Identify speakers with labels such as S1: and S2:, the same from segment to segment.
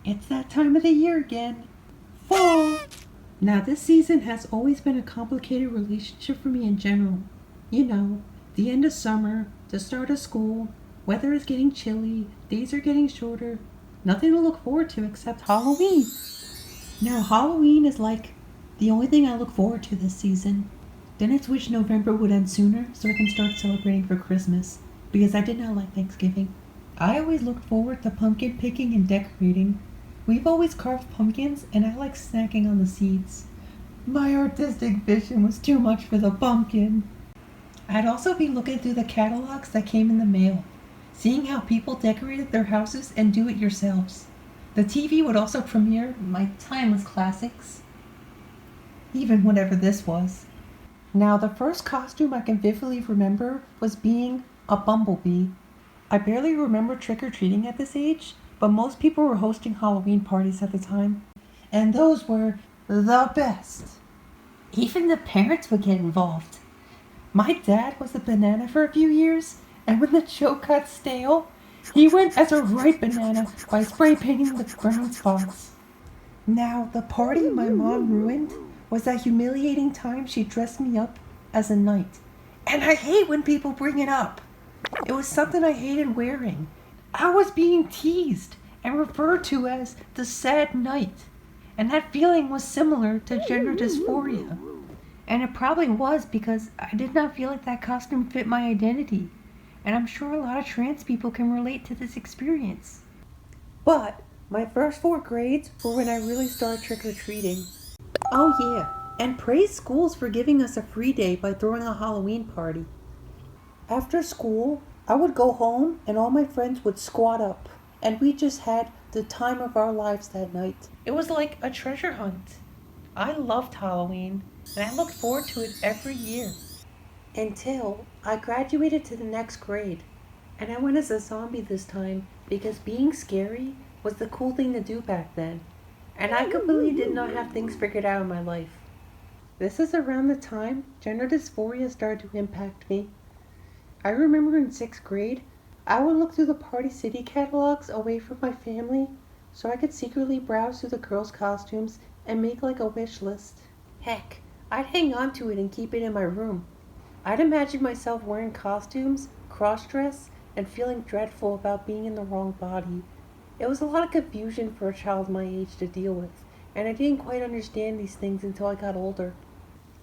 S1: It's that time of the year again. Fall! Now, this season has always been a complicated relationship for me in general. You know, the end of summer, the start of school, weather is getting chilly, days are getting shorter, nothing to look forward to except Halloween. Now, Halloween is like the only thing I look forward to this season. Then it's wish November would end sooner so I can start celebrating for Christmas, because I did not like Thanksgiving. I always looked forward to pumpkin picking and decorating. We've always carved pumpkins, and I like snacking on the seeds. My artistic vision was too much for the pumpkin. I'd also be looking through the catalogs that came in the mail, seeing how people decorated their houses and do it yourselves. The TV would also premiere my timeless classics, even whatever this was. Now, the first costume I can vividly remember was being a bumblebee. I barely remember trick-or-treating at this age, but most people were hosting Halloween parties at the time, and those were the best. Even the parents would get involved. My dad was a banana for a few years, and when the joke got stale, he went as a ripe banana by spray painting the brown spots. Now, the party my mom ruined was that humiliating time she dressed me up as a knight. And I hate when people bring it up. It was something I hated wearing. I was being teased and referred to as the sad knight. And that feeling was similar to gender dysphoria. And it probably was because I did not feel like that costume fit my identity. And I'm sure a lot of trans people can relate to this experience. But my first 4 grades were when I really started trick-or-treating. Oh yeah, and praise schools for giving us a free day by throwing a Halloween party. After school, I would go home and all my friends would squat up, and we just had the time of our lives that night. It was like a treasure hunt. I loved Halloween, and I looked forward to it every year. Until I graduated to the next grade, and I went as a zombie this time because being scary was the cool thing to do back then, and I completely did not have things figured out in my life. This is around the time gender dysphoria started to impact me. I remember in 6th grade, I would look through the Party City catalogs away from my family so I could secretly browse through the girls' costumes and make like a wish list. Heck, I'd hang on to it and keep it in my room. I'd imagine myself wearing costumes, cross-dress, and feeling dreadful about being in the wrong body. It was a lot of confusion for a child my age to deal with, and I didn't quite understand these things until I got older.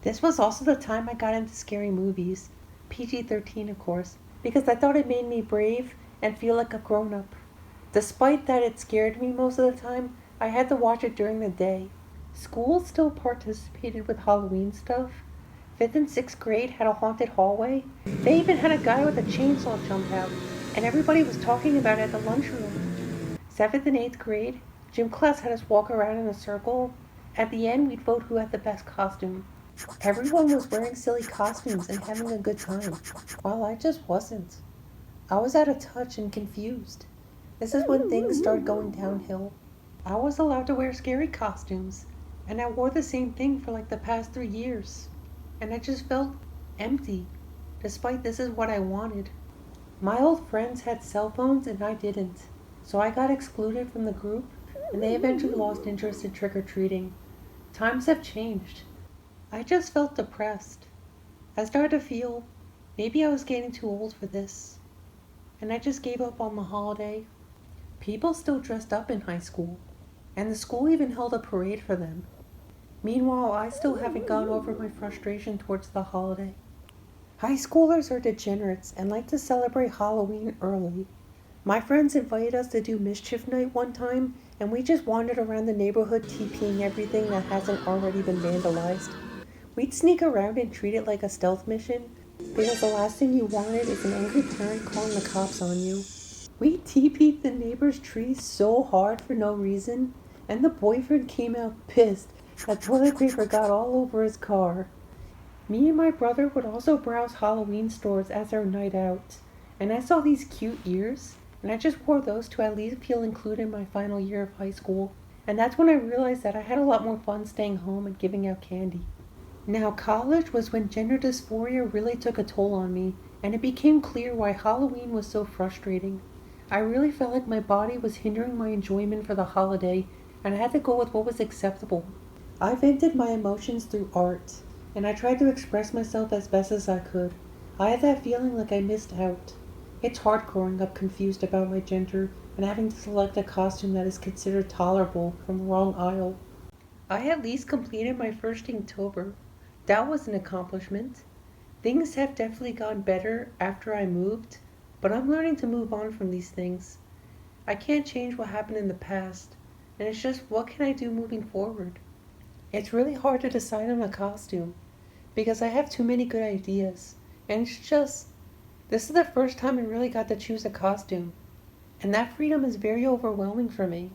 S1: This was also the time I got into scary movies, PG-13 of course, because I thought it made me brave and feel like a grown-up. Despite that it scared me most of the time, I had to watch it during the day. School still participated with Halloween stuff. 5th and 6th grade had a haunted hallway. They even had a guy with a chainsaw jump out, and everybody was talking about it at the lunchroom. 7th and 8th grade, gym class had us walk around in a circle. At the end, we'd vote who had the best costume. Everyone was wearing silly costumes and having a good time, while I just wasn't. I was out of touch and confused. This is when things started going downhill. I was allowed to wear scary costumes, and I wore the same thing for like the past 3 years. And I just felt empty, despite this is what I wanted. My old friends had cell phones and I didn't, so I got excluded from the group, and they eventually lost interest in trick-or-treating. Times have changed. I just felt depressed. I started to feel maybe I was getting too old for this, and I just gave up on the holiday. People still dressed up in high school, and the school even held a parade for them. Meanwhile, I still haven't gotten over my frustration towards the holiday. High schoolers are degenerates and like to celebrate Halloween early. My friends invited us to do mischief night one time, and we just wandered around the neighborhood TPing everything that hasn't already been vandalized. We'd sneak around and treat it like a stealth mission, because the last thing you wanted is an angry parent calling the cops on you. We TP'd the neighbor's trees so hard for no reason, and the boyfriend came out pissed that toilet paper got all over his car. Me and my brother would also browse Halloween stores as our night out, and I saw these cute ears, and I just wore those to at least feel included in my final year of high school. And that's when I realized that I had a lot more fun staying home and giving out candy. Now, college was when gender dysphoria really took a toll on me, and it became clear why Halloween was so frustrating. I really felt like my body was hindering my enjoyment for the holiday, and I had to go with what was acceptable. I vented my emotions through art, and I tried to express myself as best as I could. I had that feeling like I missed out. It's hard growing up confused about my gender and having to select a costume that is considered tolerable from the wrong aisle. I at least completed my first Inktober. That was an accomplishment. Things have definitely gotten better after I moved, but I'm learning to move on from these things. I can't change what happened in the past, and it's just what can I do moving forward? It's really hard to decide on a costume because I have too many good ideas, and this is the first time I really got to choose a costume, and that freedom is very overwhelming for me.